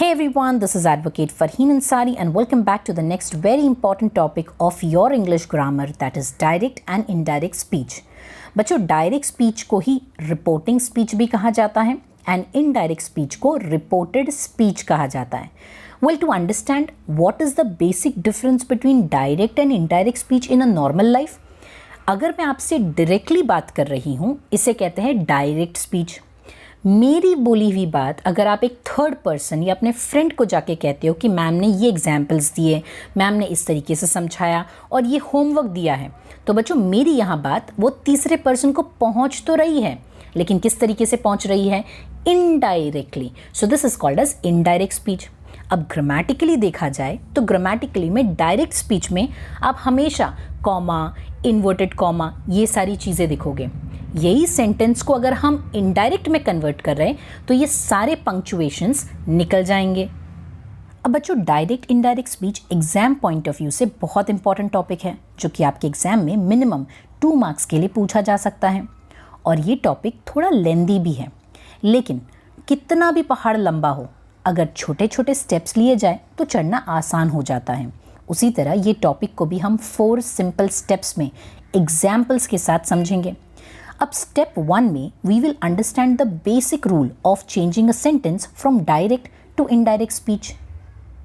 Hey everyone, this is Advocate Farheen Ansari and welcome back to the next very important topic of your English grammar, that is direct and indirect speech. बच्चों, direct speech को ही reporting speech भी कहा जाता है and indirect speech को reported speech कहा जाता है. Well, to understand what is the basic difference between direct and indirect speech in a normal life, अगर मैं आपसे डायरेक्टली बात कर रही हूँ, इसे कहते हैं डायरेक्ट स्पीच. मेरी बोली हुई बात अगर आप एक थर्ड पर्सन या अपने फ्रेंड को जाके कहते हो कि मैम ने ये एग्जाम्पल्स दिए, मैम ने इस तरीके से समझाया और ये होमवर्क दिया है, तो बच्चों मेरी यहाँ बात वो तीसरे पर्सन को पहुँच तो रही है, लेकिन किस तरीके से पहुँच रही है? Indirectly. So this is called as indirect speech. अब ग्रामेटिकली देखा जाए तो ग्रामेटिकली में डायरेक्ट स्पीच में आप हमेशा कॉमा, इन्वर्टेड कॉमा, ये सारी चीज़ें देखोगे. यही सेंटेंस को अगर हम इनडायरेक्ट में कन्वर्ट कर रहे हैं तो ये सारे पंक्चुएशंस निकल जाएंगे. अब बच्चों, direct indirect speech exam point of view से बहुत इंपॉर्टेंट टॉपिक है, जो कि आपके एग्जाम में मिनिमम 2 मार्क्स के लिए पूछा जा सकता है. और ये टॉपिक थोड़ा लेंदी भी है, लेकिन कितना भी पहाड़ लंबा हो, अगर छोटे छोटे स्टेप्स लिए जाए तो चढ़ना आसान हो जाता है. उसी तरह ये टॉपिक को भी हम 4 सिंपल स्टेप्स में एग्जाम्पल्स के साथ समझेंगे. अब स्टेप 1 में we will understand the basic rule of changing a sentence from direct to indirect speech.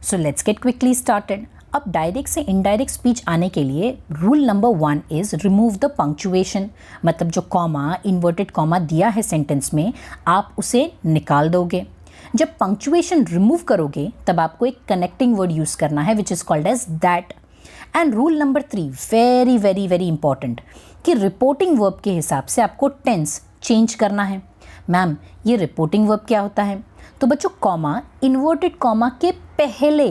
So let's get quickly started. अब डायरेक्ट से इनडायरेक्ट स्पीच आने के लिए rule number 1 is remove the punctuation. मतलब जो कॉमा, इन्वर्टेड कॉमा दिया है sentence में, आप उसे निकाल दोगे. जब पंक्चुएशन रिमूव करोगे तब आपको एक कनेक्टिंग वर्ड यूज़ करना है which is called as that. And rule number 3 very very very important, कि रिपोर्टिंग वर्ब के हिसाब से आपको टेंस चेंज करना है. मैम ये रिपोर्टिंग वर्ब क्या होता है? तो बच्चों, कॉमा, इन्वर्टेड कॉमा के पहले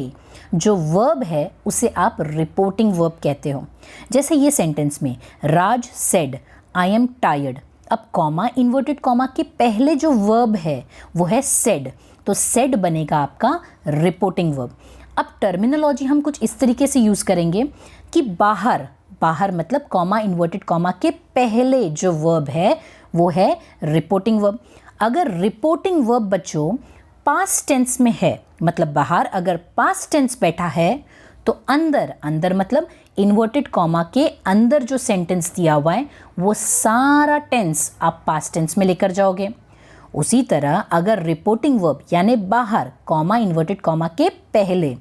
जो वर्ब है उसे आप रिपोर्टिंग वर्ब कहते हो. जैसे ये सेंटेंस में राज सेड आई एम टायर्ड. अब कॉमा, इन्वर्टेड कॉमा के पहले जो वर्ब है वो है सेड, तो सेड बनेगा आपका रिपोर्टिंग वर्ब. अब टर्मिनोलॉजी हम कुछ इस तरीके से यूज़ करेंगे कि बाहर, बाहर मतलब कॉमा, इन्वर्टेड कॉमा के पहले जो वर्ब है वो है रिपोर्टिंग वर्ब. अगर रिपोर्टिंग वर्ब बच्चों पास्ट टेंस में है, मतलब बाहर अगर पास्ट टेंस बैठा है, तो अंदर, अंदर मतलब इन्वर्टेड कॉमा के अंदर जो सेंटेंस दिया हुआ है वो सारा टेंस आप पास्ट टेंस में लेकर जाओगे. उसी तरह अगर रिपोर्टिंग वर्ब यानी बाहर कॉमा, इन्वर्टेड कॉमा के पहले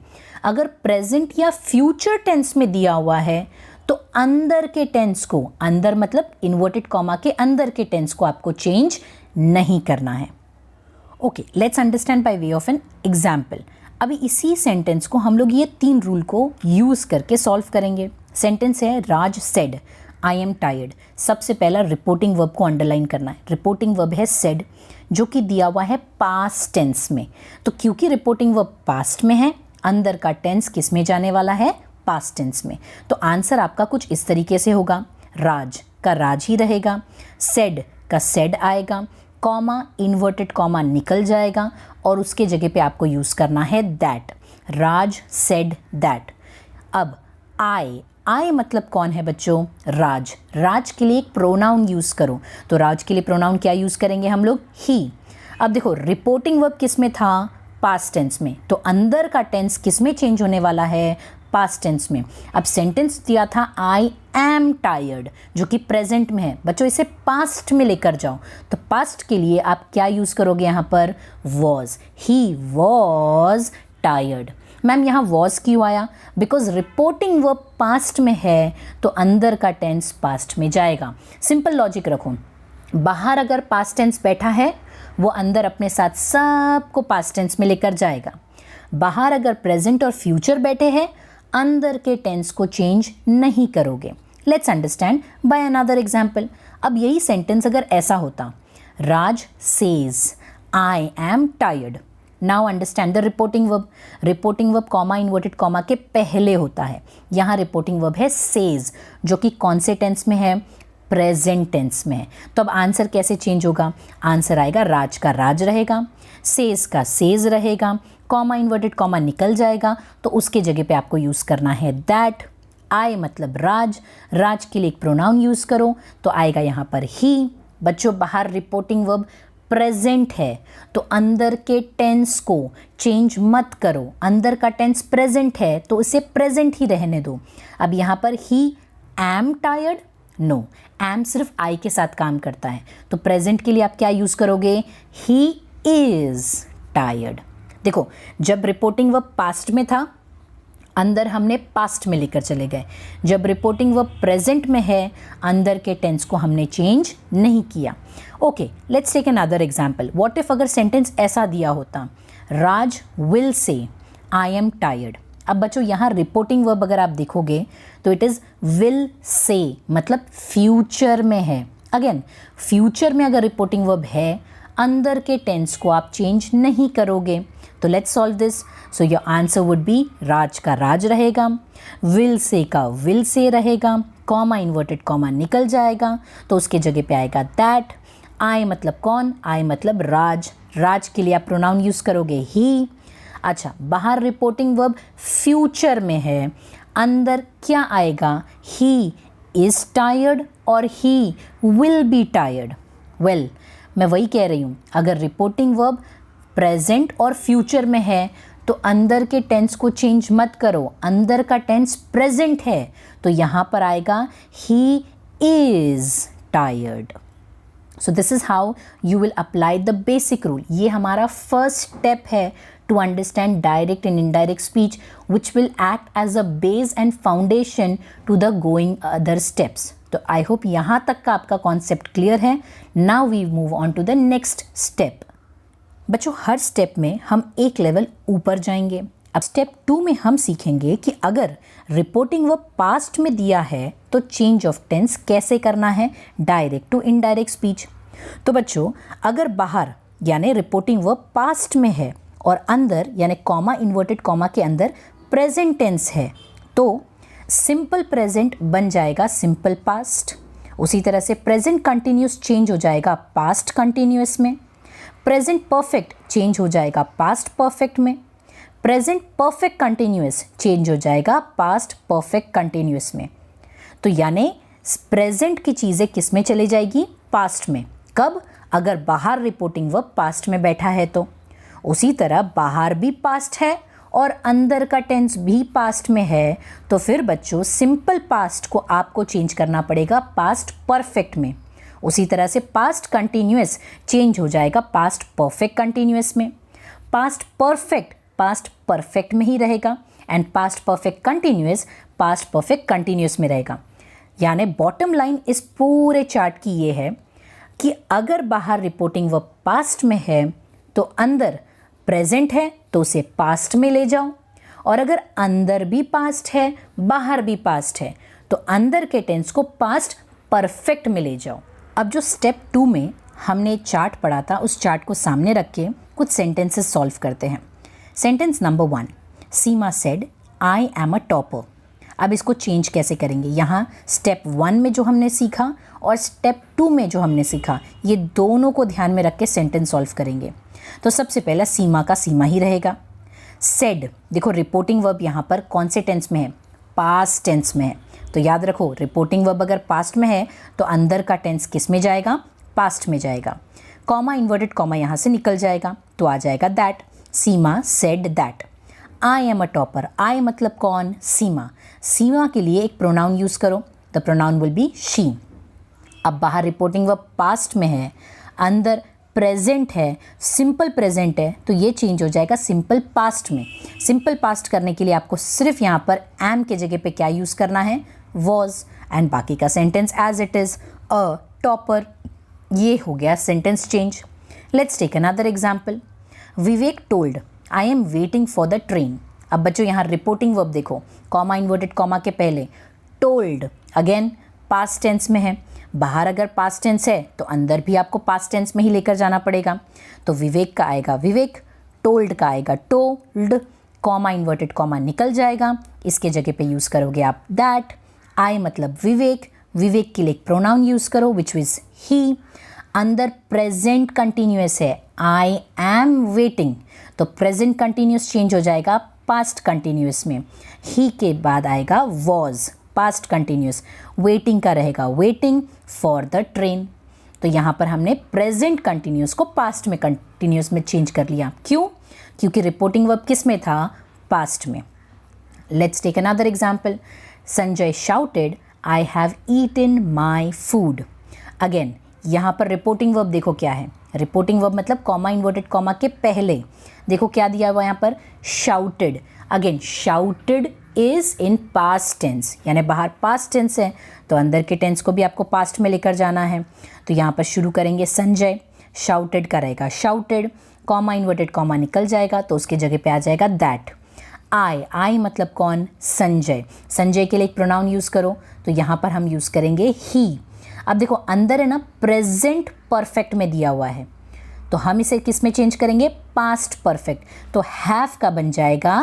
अगर प्रेजेंट या फ्यूचर टेंस में दिया हुआ है, तो अंदर के टेंस को, अंदर मतलब इन्वर्टेड कॉमा के अंदर के टेंस को आपको चेंज नहीं करना है. Okay, let's understand by way of an example. अभी इसी सेंटेंस को हम लोग ये 3 रूल को यूज़ करके सॉल्व करेंगे. सेंटेंस है राज सेड आई एम टायर्ड. सबसे पहला रिपोर्टिंग वर्ब को अंडरलाइन करना है. रिपोर्टिंग वर्ब है सेड, जो कि दिया हुआ है पास्ट टेंस में. तो क्योंकि रिपोर्टिंग वर्ब पास्ट में है, अंदर का टेंस किस में जाने वाला है? पास्ट टेंस में. तो आंसर आपका कुछ इस तरीके से होगा. राज का राज ही रहेगा, सेड का सेड आएगा, कॉमा, इन्वर्टेड कॉमा निकल जाएगा और उसके जगह पे आपको यूज़ करना है दैट. Raj said that. अब आई, आई मतलब कौन है बच्चों? राज. राज के लिए एक प्रोनाउन यूज़ करो, तो राज के लिए प्रोनाउन क्या यूज़ करेंगे हम लोग? ही. अब देखो, रिपोर्टिंग वर्ब किस में था? पास्ट टेंस में. तो अंदर का टेंस किस में चेंज होने वाला है? पास्ट टेंस में. अब सेंटेंस दिया था आई एम टायर्ड, जो कि प्रेजेंट में है. बच्चों इसे पास्ट में लेकर जाओ, तो पास्ट के लिए आप क्या यूज़ करोगे यहाँ पर? Was. He was tired. Ma'am यहाँ वॉज क्यों आया? बिकॉज रिपोर्टिंग वर्ब पास्ट में है, तो अंदर का टेंस पास्ट में जाएगा. सिंपल लॉजिक रखो, बाहर अगर पास्ट टेंस बैठा है, वो अंदर अपने साथ सबको पास्ट टेंस में लेकर जाएगा. बाहर अगर प्रेजेंट और फ्यूचर बैठे हैं, अंदर के टेंस को चेंज नहीं करोगे. Let's understand by another example. अब यही सेंटेंस अगर ऐसा होता, Raj says I am tired. Now understand the reporting verb. Reporting verb comma, inverted comma के पहले होता है. यहाँ रिपोर्टिंग वर्ब है सेज, जो कि कौन से टेंस में है? प्रेजेंट टेंस में है. तो अब आंसर कैसे चेंज होगा? आंसर आएगा राज का राज रहेगा, सेज का सेज रहेगा, कॉमा, इन्वर्टेड कॉमा निकल जाएगा, तो उसके जगह पे आपको यूज़ करना है दैट. आई मतलब राज, राज के लिए एक प्रोनाउन यूज़ करो, तो आएगा यहाँ पर ही. बच्चों बाहर रिपोर्टिंग वर्ब प्रेजेंट है तो अंदर के टेंस को चेंज मत करो, अंदर का टेंस प्रेजेंट है तो इसे प्रेजेंट ही रहने दो। अब यहाँ पर ही एम टायर्ड, नो, एम सिर्फ आई के साथ काम करता है, तो प्रेजेंट के लिए आप क्या यूज़ करोगे, ही इज़ टायर्ड। देखो, जब रिपोर्टिंग वर्ब पास्ट में था अंदर हमने पास्ट में लेकर चले गए, जब रिपोर्टिंग वर्ब प्रेजेंट में है अंदर के टेंस को हमने चेंज नहीं किया। Okay, let's take another example. What if अगर सेंटेंस ऐसा दिया होता, राज will say I am tired. अब बच्चों यहाँ रिपोर्टिंग वर्ब अगर आप देखोगे तो इट इज़ विल से, मतलब फ्यूचर में है। अगेन, फ्यूचर में अगर रिपोर्टिंग वर्ब है अंदर के टेंस को आप चेंज नहीं करोगे। तो let's solve this. So your answer would be, Raj का राज रहेगा, विल से का विल से रहेगा, कॉमा इन्वर्टेड कॉमा निकल जाएगा तो उसके जगह पे आएगा दैट। आई मतलब कौन, आई मतलब राज, राज के लिए आप प्रोनाउन यूज़ करोगे ही। अच्छा, बाहर रिपोर्टिंग वर्ब फ्यूचर में है, अंदर क्या आएगा, ही इज़ टायर्ड और he will be tired. Well, मैं वही कह रही हूँ, अगर रिपोर्टिंग वर्ब प्रेजेंट और फ्यूचर में है तो अंदर के टेंस को चेंज मत करो, अंदर का टेंस प्रेजेंट है तो यहाँ पर आएगा he is tired. So this is how you will apply the basic rule. ये हमारा फर्स्ट स्टेप है to understand direct and indirect speech which will act as a base and foundation to the going other steps. तो I hope यहाँ तक का आपका concept clear है। Now we move on to the next step. बच्चों, हर step में हम एक लेवल ऊपर जाएंगे। अब स्टेप 2 में हम सीखेंगे कि अगर रिपोर्टिंग वर्ब पास्ट में दिया है तो चेंज ऑफ टेंस कैसे करना है, डायरेक्ट टू इनडायरेक्ट स्पीच। तो बच्चों, अगर बाहर यानी रिपोर्टिंग वर्ब पास्ट में है और अंदर यानी कॉमा इन्वर्टेड कॉमा के अंदर प्रेजेंट टेंस है तो सिंपल प्रेजेंट बन जाएगा सिंपल पास्ट। उसी तरह से प्रेजेंट कंटिन्यूस चेंज हो जाएगा पास्ट कंटिन्यूस में, प्रेजेंट परफेक्ट चेंज हो जाएगा पास्ट परफेक्ट में, प्रेजेंट परफेक्ट कंटिन्यूस चेंज हो जाएगा पास्ट परफेक्ट कंटिन्यूस में। तो यानी प्रेजेंट की चीज़ें किस में चली जाएगी, पास्ट में। कब, अगर बाहर रिपोर्टिंग वर्ब पास्ट में बैठा है तो। उसी तरह बाहर भी पास्ट है और अंदर का टेंस भी पास्ट में है तो फिर बच्चों सिंपल पास्ट को आपको चेंज करना पड़ेगा पास्ट परफेक्ट में। उसी तरह से पास्ट कंटिन्यूअस चेंज हो जाएगा पास्ट परफेक्ट कंटिन्यूअस में, पास्ट परफेक्ट पास्ट परफेक्ट में ही रहेगा and past perfect continuous past perfect continuous में रहेगा। यानी बॉटम लाइन इस पूरे चार्ट की ये है कि अगर बाहर रिपोर्टिंग वर्ब पास्ट में है तो अंदर प्रेजेंट है तो उसे पास्ट में ले जाओ, और अगर अंदर भी पास्ट है बाहर भी पास्ट है तो अंदर के टेंस को पास्ट परफेक्ट में ले जाओ। अब जो स्टेप 2 में हमने चार्ट पढ़ा था उस चार्ट को सामने रख के कुछ सेंटेंसेस सॉल्व करते हैं। Sentence number 1, Seema said I am a topper. अब इसको चेंज कैसे करेंगे, यहाँ स्टेप 1 में जो हमने सीखा और स्टेप 2 में जो हमने सीखा ये दोनों को ध्यान में रख के सेंटेंस सॉल्व करेंगे। तो सबसे पहला सीमा का सीमा ही रहेगा। सेड, देखो रिपोर्टिंग वर्ब यहाँ पर कौन से टेंस में है, पास्ट टेंस में है। तो याद रखो रिपोर्टिंग वर्ब अगर पास्ट में है तो अंदर का टेंस किस में जाएगा, पास्ट में जाएगा। कॉमा इन्वर्टेड कॉमा यहाँ से निकल जाएगा तो आ जाएगा that. Seema said that. I am a topper, I मतलब कौन, सीमा। सीमा के लिए एक प्रोनाउन यूज़ करो, the pronoun will be she. अब बाहर रिपोर्टिंग वर्ब पास्ट में है, अंदर प्रेजेंट है, सिंपल प्रेजेंट है तो ये चेंज हो जाएगा सिंपल पास्ट में। सिंपल पास्ट करने के लिए आपको सिर्फ यहाँ पर एम के जगह पे क्या यूज़ करना है, वॉज, एंड बाकी का sentence as it is, a topper. ये हो गया sentence change. Let's take another example. Vivek told I am waiting for the train. अब बच्चों यहाँ रिपोर्टिंग वर्ब देखो, कॉमा इन्वर्टेड कॉमा के पहले टोल्ड, अगेन पास्ट टेंस में है। बाहर अगर पास्ट टेंस है तो अंदर भी आपको पास्ट टेंस में ही लेकर जाना पड़ेगा। तो विवेक का आएगा विवेक, टोल्ड का आएगा टोल्ड, कॉमा इन्वर्टेड कॉमा निकल जाएगा, इसके जगह पे यूज़ करोगे आप दैट। आई मतलब विवेक, विवेक के लिए एक प्रोनाउन यूज़ करो विच इज़ ही। अंदर प्रेजेंट कंटिन्यूअस है, आई एम वेटिंग, तो प्रेजेंट कंटिन्यूअस चेंज हो जाएगा पास्ट कंटिन्यूअस में। ही के बाद आएगा वॉज, पास्ट कंटिन्यूअस। वेटिंग का रहेगा वेटिंग फॉर द ट्रेन। तो तो यहाँ पर हमने प्रेजेंट कंटिन्यूस को पास्ट में कंटिन्यूस में चेंज कर लिया। क्यों? क्योंकि रिपोर्टिंग वर्ब किस में था? पास्ट में। Let's take another example. Sanjay shouted, I have eaten my food. Again यहाँ पर रिपोर्टिंग वर्ब देखो क्या है। रिपोर्टिंग वर्ब मतलब कॉमा इन्वर्टेड कॉमा के पहले देखो क्या दिया हुआ यहाँ पर? Shouted. Again shouted is in past tense, यानी बाहर पास्ट टेंस है तो अंदर के टेंस को भी आपको पास्ट में लेकर जाना है। तो यहाँ पर शुरू करेंगे संजय, शाउटेड का रहेगा शाउटेड, कॉमा इन्वर्टेड कॉमा निकल जाएगा तो उसकी जगह पे आ जाएगा दैट। आई मतलब कौन? संजय। संजय के लिए एक प्रोनाउन यूज़ करो तो यहाँ पर हम यूज़ करेंगे ही। अब देखो अंदर है ना प्रेजेंट परफेक्ट में दिया हुआ है तो हम इसे किस में चेंज करेंगे? Past perfect. तो हैव का बन जाएगा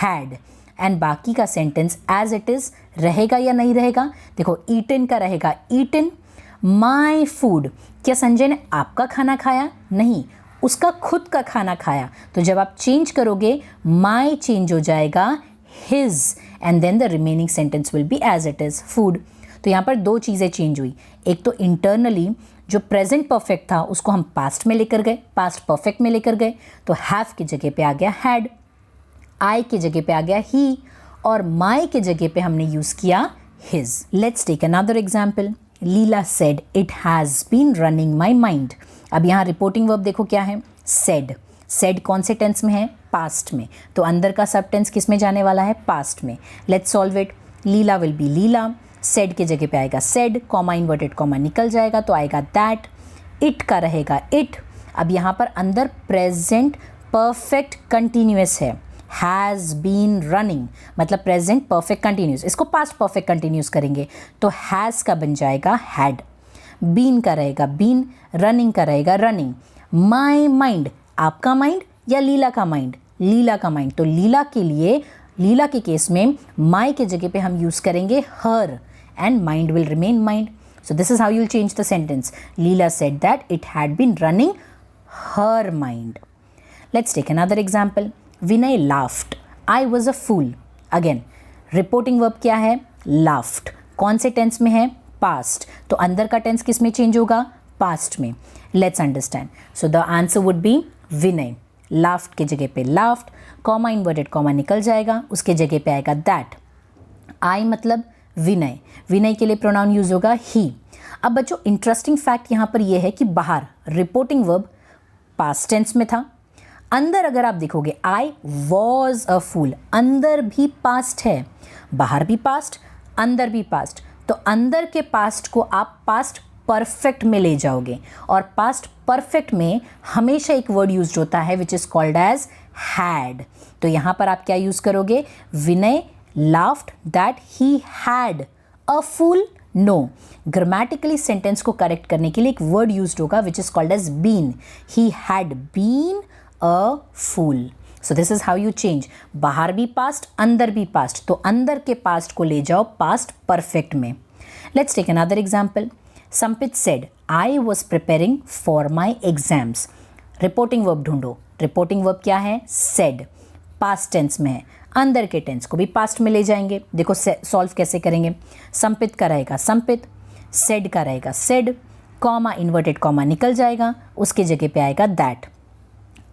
हैड एंड बाकी का सेंटेंस एज इट इज़ रहेगा या नहीं रहेगा? देखो ईटन का रहेगा ईटन, माई फूड। क्या संजय ने आपका खाना खाया? नहीं, उसका खुद का खाना खाया। तो जब आप चेंज करोगे माई चेंज हो जाएगा his and then the remaining sentence will be as it is food. तो यहाँ पर दो चीज़ें चेंज हुई। एक तो इंटरनली जो प्रेजेंट परफेक्ट था उसको हम पास्ट में लेकर गए, पास्ट परफेक्ट में लेकर गए तो हैव की जगह पे आ गया हैड, आई की जगह पे आ गया ही और माई की जगह पे हमने यूज़ किया his. Let's take another example. Leela said it has been running my mind. अब यहाँ रिपोर्टिंग वर्ब देखो क्या है? सेड। सेड कौन से टेंस में है? पास्ट में। तो अंदर का सब टेंस किस में जाने वाला है? पास्ट में। Let's solve it. Leela will be Leela, said के जगह पे आएगा सेड, कॉमा इन्वर्टेड कॉमा निकल जाएगा तो आएगा दैट। इट का रहेगा इट। अब यहाँ पर अंदर प्रेजेंट परफेक्ट कंटिन्यूअस है, हैज़ बीन रनिंग मतलब प्रेजेंट परफेक्ट कंटिन्यूस, इसको पास्ट परफेक्ट कंटिन्यूस करेंगे तो हैज़ का बन जाएगा हैड। बीन का रहेगा बीन, रनिंग का रहेगा रनिंग। माई माइंड, आपका माइंड या लीला का माइंड? लीला का माइंड। तो लीला के लिए, लीला के केस में माई के जगह पे हम यूज़ करेंगे हर and mind will remain mind. So this is how you'll change the sentence. Leela said that it had been running her mind. Let's take another example. Vinay laughed. I was a fool. Again, reporting verb क्या है? Laughed. कौन से tense में है? Past. तो अंदर का tense किस में change होगा? Past में. Let's understand. So the answer would be Vinay. Laughed के जगह पे laughed, comma inverted comma निकल जाएगा, उसके जगह पे आएगा that. I मतलब विनय। विनय के लिए प्रोनाउन यूज होगा ही। अब बच्चों इंटरेस्टिंग फैक्ट यहाँ पर यह है कि बाहर रिपोर्टिंग वर्ब पास्ट टेंस में था, अंदर अगर आप देखोगे आई वॉज अ फूल, अंदर भी पास्ट है, बाहर भी पास्ट, अंदर भी पास्ट। तो अंदर के पास्ट को आप पास्ट परफेक्ट में ले जाओगे और पास्ट परफेक्ट में हमेशा एक वर्ड यूज होता है which is called as had. तो यहाँ पर आप क्या यूज़ करोगे? Vinay laughed that he had a fool? No. Grammatically sentence को करेक्ट करने के लिए एक वर्ड यूज्ड होगा which is called as been. He had been a fool. So this is how you change. बाहर भी पास्ट, अंदर भी पास्ट, तो अंदर के पास्ट को ले जाओ पास्ट परफेक्ट में। Let's take another example. Sampit said, I was preparing for my exams. Reporting verb ढूंढो। रिपोर्टिंग वर्ब क्या है? said. पास्ट टेंस में है, अंदर के टेंस को भी पास्ट में ले जाएंगे। देखो सॉल्व कैसे करेंगे। संपित का रहेगा संपित, सेड का रहेगा सेड, कॉमा इन्वर्टेड कॉमा निकल जाएगा, उसके जगह पे आएगा दैट।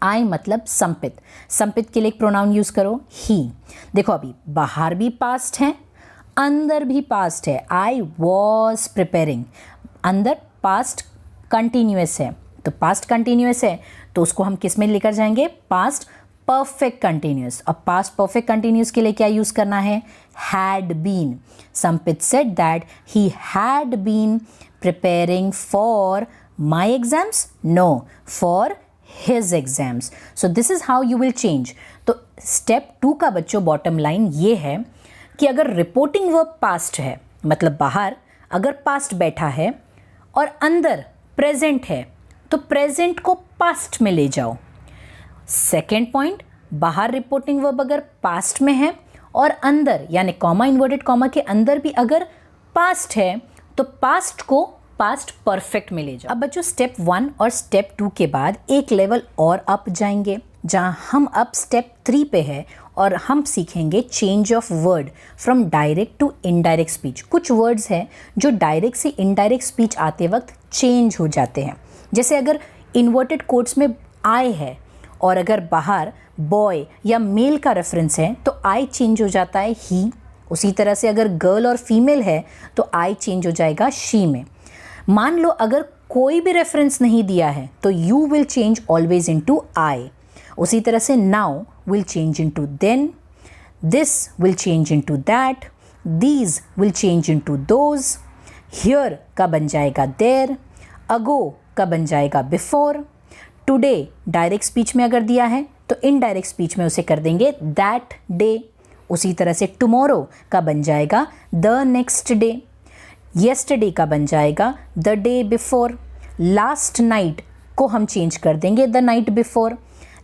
आई मतलब संपित। संपित के लिए एक प्रोनाउन यूज़ करो ही। देखो अभी बाहर भी पास्ट है, अंदर भी पास्ट है। आई वॉज प्रिपेयरिंग, अंदर पास्ट कंटिन्यूअस है, तो पास्ट कंटिन्यूअस है तो उसको हम किस में लेकर जाएंगे? Past perfect continuous. अब पास्ट परफेक्ट कंटिन्यूस के लिए क्या यूज़ करना है? Had been. Sampit said that he had been preparing for my exams? No, for his exams. So this is how you will change. तो स्टेप 2 का बच्चों बॉटम लाइन ये है कि अगर रिपोर्टिंग वर्ब पास्ट है, मतलब बाहर अगर पास्ट बैठा है और अंदर प्रेजेंट है, तो प्रेजेंट को पास्ट में ले जाओ। सेकेंड पॉइंट, बाहर रिपोर्टिंग वर्ब अगर पास्ट में है और अंदर यानी कॉमा इन्वर्टेड कॉमा के अंदर भी अगर पास्ट है तो पास्ट को पास्ट परफेक्ट में ले जाओ। अब बच्चों स्टेप 1 और स्टेप 2 के बाद एक लेवल और अप जाएंगे, जहाँ हम अब स्टेप 3 पे है और हम सीखेंगे change of word from direct to indirect speech. कुछ वर्ड्स हैं जो डायरेक्ट से इनडायरेक्ट स्पीच आते वक्त चेंज हो जाते हैं। जैसे अगर इन्वर्टेड कोट्स में आई है और अगर बाहर बॉय या मेल का रेफरेंस है तो आई चेंज हो जाता है ही। उसी तरह से अगर गर्ल और फीमेल है तो आई चेंज हो जाएगा शी में। मान लो अगर कोई भी रेफरेंस नहीं दिया है तो you will change always into I. उसी तरह से now will change into then, this will change into that, these will change into those, here का बन जाएगा देयर, अगो का बन जाएगा बिफोर, टुडे डायरेक्ट स्पीच में अगर दिया है तो इनडायरेक्ट स्पीच में उसे कर देंगे दैट डे। उसी तरह से टुमारो का बन जाएगा द नेक्स्ट डे, येस्टरडे का बन जाएगा the day before, last night को हम चेंज कर देंगे the night before,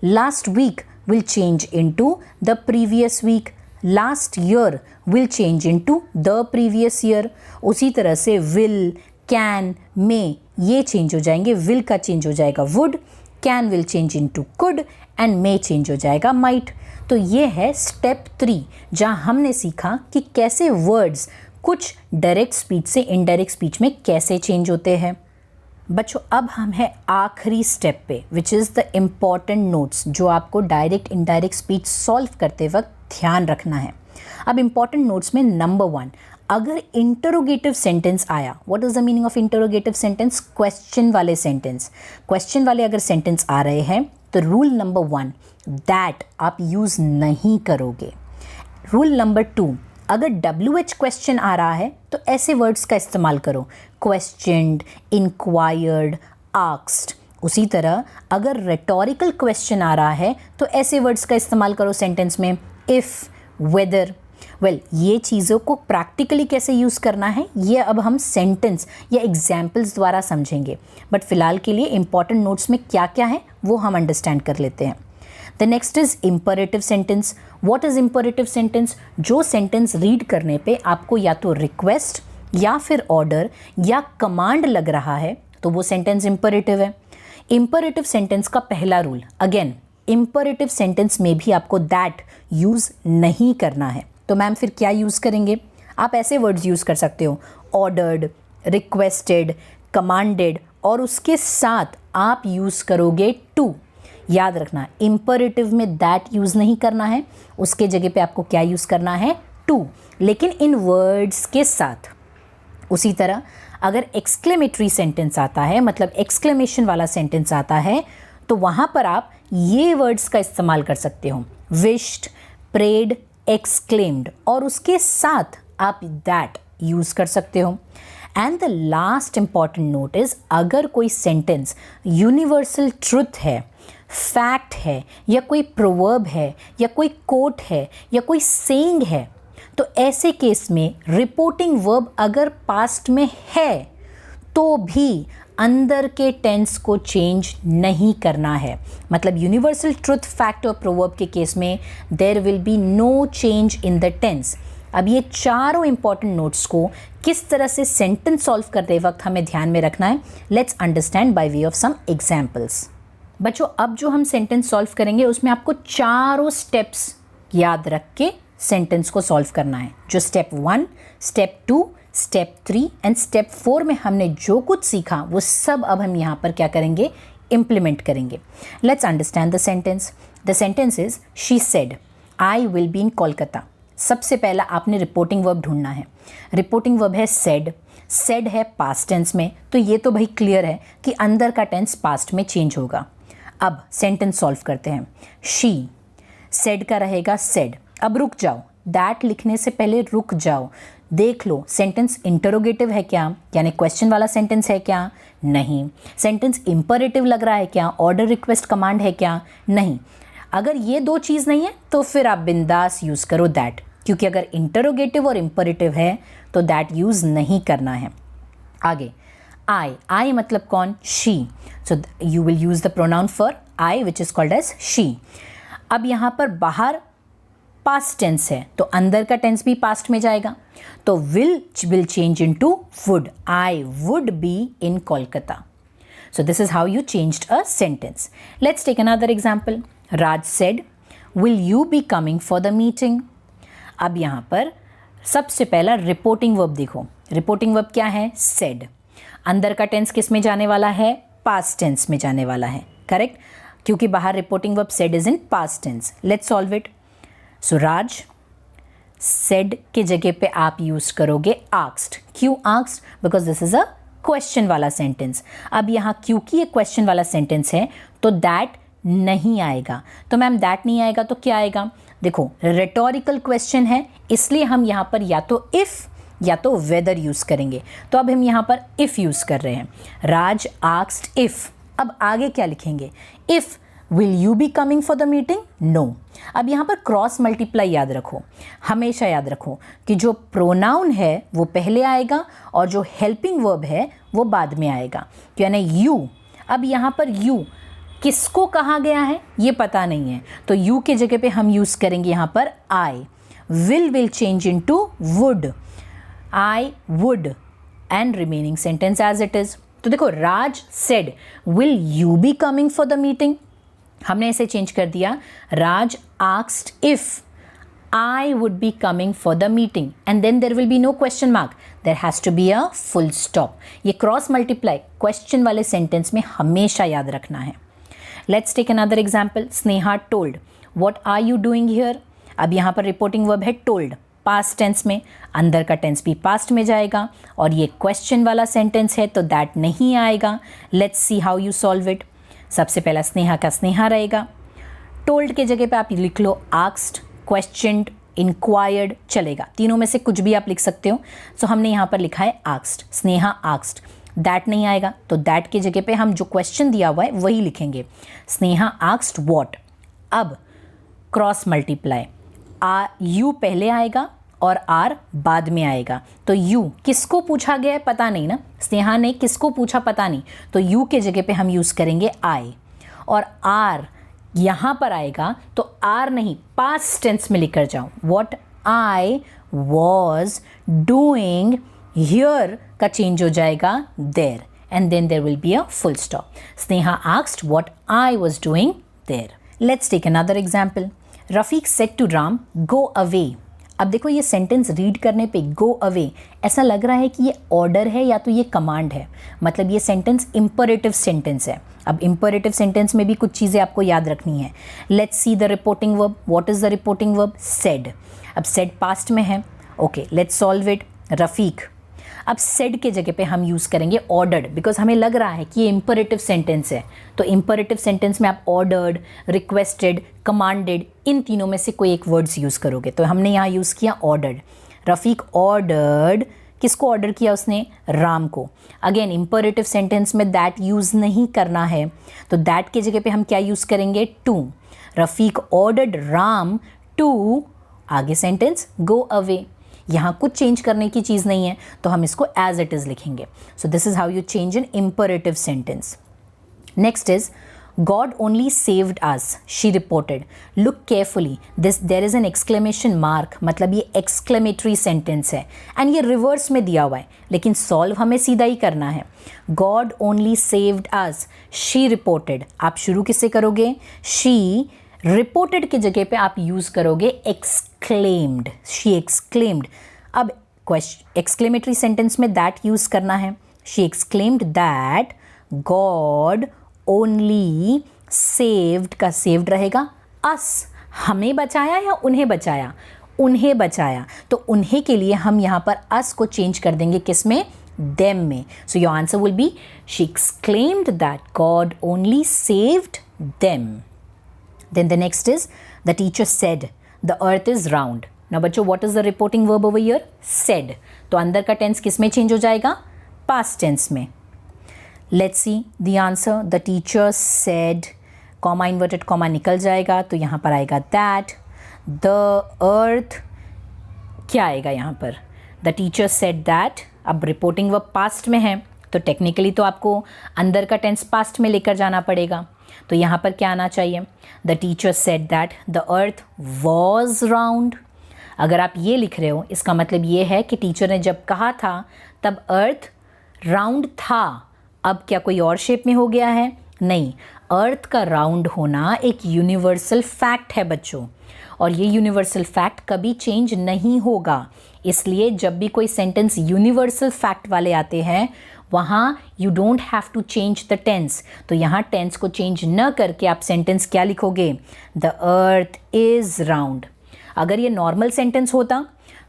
last week will change into the previous week, last year will change into the previous year. उसी तरह से विल, कैन, मे ये चेंज हो जाएंगे। विल का चेंज हो जाएगा would, can will change into could and may change हो जाएगा माइट। तो ये है स्टेप 3 जहाँ हमने सीखा कि कैसे वर्ड्स कुछ डायरेक्ट स्पीच से इनडायरेक्ट स्पीच में कैसे चेंज होते हैं। बच्चों अब हम हैं आखिरी स्टेप पे which is the important notes जो आपको डायरेक्ट इनडायरेक्ट स्पीच सॉल्व करते वक्त ध्यान रखना है। अब इम्पॉर्टेंट नोट्स में नंबर 1, अगर इंटरोगेटिव सेंटेंस आया, what is the meaning of interrogative sentence? Question वाले सेंटेंस। क्वेश्चन वाले अगर सेंटेंस आ रहे हैं तो रूल नंबर 1 दैट आप यूज़ नहीं करोगे। रूल नंबर 2, अगर WH क्वेश्चन आ रहा है तो ऐसे वर्ड्स का इस्तेमाल करो, क्वेश्चनड, इंक्वायर्ड, आस्क्ड। उसी तरह अगर रेटोरिकल क्वेश्चन आ रहा है तो ऐसे वर्ड्स का इस्तेमाल करो सेंटेंस में, इफ़, वेदर। ये चीज़ों को प्रैक्टिकली कैसे यूज़ करना है ये अब हम सेंटेंस या एग्जाम्पल्स द्वारा समझेंगे, बट फिलहाल के लिए इंपॉर्टेंट नोट्स में क्या क्या है वो हम अंडरस्टैंड कर लेते हैं। The next is imperative sentence. What is imperative sentence? जो सेंटेंस रीड करने पे आपको या तो रिक्वेस्ट या फिर ऑर्डर या कमांड लग रहा है तो वो सेंटेंस इम्परेटिव है। इम्परेटिव सेंटेंस का पहला रूल, अगेन इम्परेटिव सेंटेंस में भी आपको दैट यूज़ नहीं करना है। तो मैम फिर क्या यूज़ करेंगे? आप ऐसे वर्ड्स यूज़ कर सकते हो, ऑर्डर्ड, रिक्वेस्टेड, कमांडेड, और उसके साथ आप यूज़ करोगे टू। याद रखना इम्परेटिव में दैट यूज़ नहीं करना है, उसके जगह पे आपको क्या यूज़ करना है? टू, लेकिन इन वर्ड्स के साथ। उसी तरह अगर एक्सक्लेमेटरी सेंटेंस आता है, मतलब एक्सक्लेमेशन वाला सेंटेंस आता है, तो वहाँ पर आप ये वर्ड्स का इस्तेमाल कर सकते हो, विश्ड, प्रेड, एक्सक्लेम्ड, और उसके साथ आप दैट यूज़ कर सकते हो। And the last important note is, अगर कोई सेंटेंस यूनिवर्सल ट्रुथ है, फैक्ट है, या कोई प्रोवर्ब है, या कोई कोट है, या कोई सेइंग है, तो ऐसे केस में रिपोर्टिंग वर्ब अगर पास्ट में है तो भी अंदर के टेंस को चेंज नहीं करना है। मतलब यूनिवर्सल ट्रुथ, फैक्ट और प्रोवर्ब के केस में there will be no change in the tense. अब ये चारों इंपॉर्टेंट नोट्स को किस तरह से सेंटेंस सॉल्व करते वक्त हमें ध्यान में रखना है, let's understand by way of some examples. बच्चों अब जो हम सेंटेंस सॉल्व करेंगे उसमें आपको चारों स्टेप्स याद रख के सेंटेंस को सॉल्व करना है। जो step 1, step 2, step 3 and step 4 में हमने जो कुछ सीखा वो सब अब हम यहाँ पर क्या करेंगे? इम्प्लीमेंट करेंगे। Let's understand the sentence. The sentence is, she said I will be in Kolkata. सबसे पहला आपने रिपोर्टिंग वर्ब ढूंढना है। रिपोर्टिंग वर्ब है सेड। सेड है पास्ट टेंस में, तो ये तो भाई क्लियर है कि अंदर का टेंस पास्ट में चेंज होगा। अब सेंटेंस सॉल्व करते हैं। शी सेड का रहेगा सेड। अब रुक जाओ, दैट लिखने से पहले रुक जाओ, देख लो सेंटेंस इंटरोगेटिव है क्या, यानी क्वेश्चन वाला सेंटेंस है क्या? नहीं। सेंटेंस इंपरेटिव लग रहा है क्या? ऑर्डर, रिक्वेस्ट, कमांड है क्या? नहीं। अगर ये दो चीज़ नहीं है तो फिर आप बिंदास यूज़ करो दैट, क्योंकि अगर इंटरोगेटिव और इंपरेटिव है तो दैट यूज़ नहीं करना है। आगे आई मतलब कौन? She. So you will use the pronoun for I which is called as she. अब यहाँ पर बाहर पास्ट टेंस है तो अंदर का टेंस भी पास्ट में जाएगा, तो will change into would. I would be in Kolkata. So this is how you changed a sentence. Let's take another example. Raj said will you be coming for the meeting. अब यहाँ पर सबसे पहला reporting verb देखो, reporting verb क्या है, said. अंदर का टेंस किस में जाने वाला है, पास्ट टेंस में जाने वाला है, करेक्ट, क्योंकि बाहर reporting verb said is in past tense. Let's solve it. So Raj said के जगह पे आप यूज करोगे आस्क्ड। क्यों asked? Because this is a question वाला सेंटेंस। अब यहाँ क्योंकि ये क्वेश्चन वाला सेंटेंस है तो दैट नहीं आएगा। तो मैम दैट नहीं आएगा तो क्या आएगा? देखो रेटोरिकल क्वेश्चन है, इसलिए हम यहाँ पर या तो इफ़ या तो वेदर यूज़ करेंगे। तो अब हम यहाँ पर इफ़ यूज़ कर रहे हैं। Raj asked if. अब आगे क्या लिखेंगे? If will you be coming for the meeting? No. अब यहाँ पर क्रॉस मल्टीप्लाई याद रखो, हमेशा याद रखो कि जो प्रोनाउन है वो पहले आएगा और जो हेल्पिंग वर्ब है वो बाद में आएगा, यानी यू। अब यहाँ पर यू किसको कहा गया है ये पता नहीं है, तो यू के जगह पे हम यूज़ करेंगे यहाँ पर I. Will change into would, I would, and remaining sentence as it is. तो देखो Raj said will you be coming for the meeting, हमने इसे चेंज कर दिया। Raj asked if I would be coming for the meeting, and then there will be no question mark, there has to be a full stop. ये cross multiply question वाले sentence में हमेशा याद रखना है। Let's take another example. Sneha told what are you doing here? अब यहाँ पर रिपोर्टिंग वर्ब है told, पास्ट टेंस में, अंदर का टेंस भी पास्ट में जाएगा और ये क्वेश्चन वाला सेंटेंस है तो दैट नहीं आएगा। Let's see how you solve it. सबसे पहला स्नेहा का स्नेहा रहेगा, टोल्ड के जगह पे आप लिख लो आस्क्ड, क्वेश्चनड, इंक्वायर्ड, चलेगा, तीनों में से कुछ भी आप लिख सकते हो। सो हमने यहाँ पर लिखा है आस्क्ड, स्नेहा आस्क्ड। दैट नहीं आएगा तो दैट के जगह पे हम जो क्वेश्चन दिया हुआ है वही लिखेंगे, स्नेहा आस्क्ड व्हाट। अब क्रॉस मल्टीप्लाई, यू पहले आएगा और आर बाद में आएगा। तो यू किसको पूछा गया है पता नहीं ना, स्नेहा ने किसको पूछा पता नहीं, तो यू के जगह पे हम यूज़ करेंगे आई। और आर यहाँ पर आएगा तो आर नहीं, पास्ट टेंस में लिखकर जाओ, what I was doing here का चेंज हो जाएगा there, and then there will be a full stop. Sneha asked what I was doing there. Let's take another example. Rafiq said to Ram go away. अब देखो ये sentence read करने पे go away ऐसा लग रहा है कि ये ऑर्डर है या तो ये कमांड है, मतलब ये सेंटेंस इंपरेटिव सेंटेंस है। अब इंपरेटिव सेंटेंस में भी कुछ चीज़ें आपको याद रखनी है। Let's see the reporting verb. What is the reporting verb? Said. अब सेड पास्ट में है, okay, let's solve it. Rafiq, अब सेड के जगह पे हम यूज़ करेंगे ऑर्डर्ड, बिकॉज हमें लग रहा है कि ये इंपरेटिव सेंटेंस है। तो इंपरेटिव सेंटेंस में आप ऑर्डर्ड, रिक्वेस्टेड, कमांडेड, इन तीनों में से कोई एक वर्ड्स यूज़ करोगे। तो हमने यहाँ यूज़ किया ऑर्डर्ड। रफीक ऑर्डर्ड, किसको ऑर्डर किया उसने? राम को। अगेन इंपरेटिव सेंटेंस में दैट यूज़ नहीं करना है, तो दैट के जगह पे हम क्या यूज़ करेंगे? To. Rafiq ordered Ram to, आगे सेंटेंस गो अवे। यहाँ कुछ चेंज करने की चीज़ नहीं है तो हम इसको एज इट इज़ लिखेंगे। So this is how you change an imperative sentence. Next is God only saved us, she reported. Look carefully. There is an exclamation mark, मतलब ये exclamatory sentence है and ये reverse में दिया हुआ है, लेकिन solve हमें सीधा ही करना है। God only saved us, she reported. आप शुरू किससे करोगे? She reported के जगह पे आप यूज़ करोगे exclaimed. She exclaimed. अब exclamatory sentence में that यूज़ करना है। She exclaimed that God only saved का saved रहेगा us, हमें बचाया या उन्हें बचाया? उन्हें बचाया। तो उन्हें के लिए हम यहाँ पर us को चेंज कर देंगे किस में? them में। So your answer will be she exclaimed that God only saved them. Then the next is the teacher said the earth is round. Now बच्चों what is the reporting verb over here? said. तो अंदर का tense किस में change हो जाएगा? Past tense में। Let's see the answer. The teacher said, comma inverted comma निकल जाएगा तो यहाँ पर आएगा that the earth, क्या आएगा यहाँ पर? The teacher said that। अब रिपोर्टिंग वर्ब पास्ट में है तो टेक्निकली तो आपको अंदर का टेंस पास्ट में लेकर जाना पड़ेगा, तो यहाँ पर क्या आना चाहिए? The teacher said that the earth was round। अगर आप ये लिख रहे हो इसका मतलब ये है कि टीचर ने जब कहा था तब अर्थ राउंड था। अब क्या कोई और शेप में हो गया है? नहीं, अर्थ का राउंड होना एक यूनिवर्सल फैक्ट है बच्चों, और ये यूनिवर्सल फैक्ट कभी चेंज नहीं होगा। इसलिए जब भी कोई सेंटेंस यूनिवर्सल फैक्ट वाले आते हैं वहाँ you don't have to change the tense. तो यहाँ टेंस को चेंज न करके आप सेंटेंस क्या लिखोगे? The earth is round. अगर ये नॉर्मल सेंटेंस होता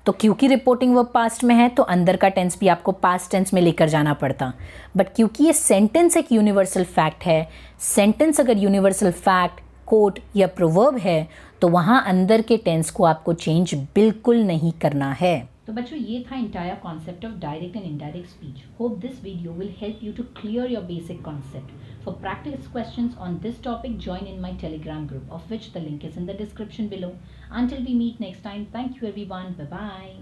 तो क्योंकि रिपोर्टिंग वर्ब पास्ट में है तो अंदर का टेंस भी आपको पास्ट टेंस में लेकर जाना पड़ता, बट क्योंकि ये सेंटेंस एक यूनिवर्सल फैक्ट है, सेंटेंस अगर यूनिवर्सल फैक्ट, कोट या प्रोवर्ब है तो वहाँ अंदर के टेंस को आपको चेंज बिल्कुल नहीं करना है। तो बच्चों ये था entire concept of direct and indirect speech. Hope this video will help you to clear your basic concept. For practice questions on this topic, join in my Telegram group, of which the link is in the description below. Until we meet next time, thank you everyone. Bye bye.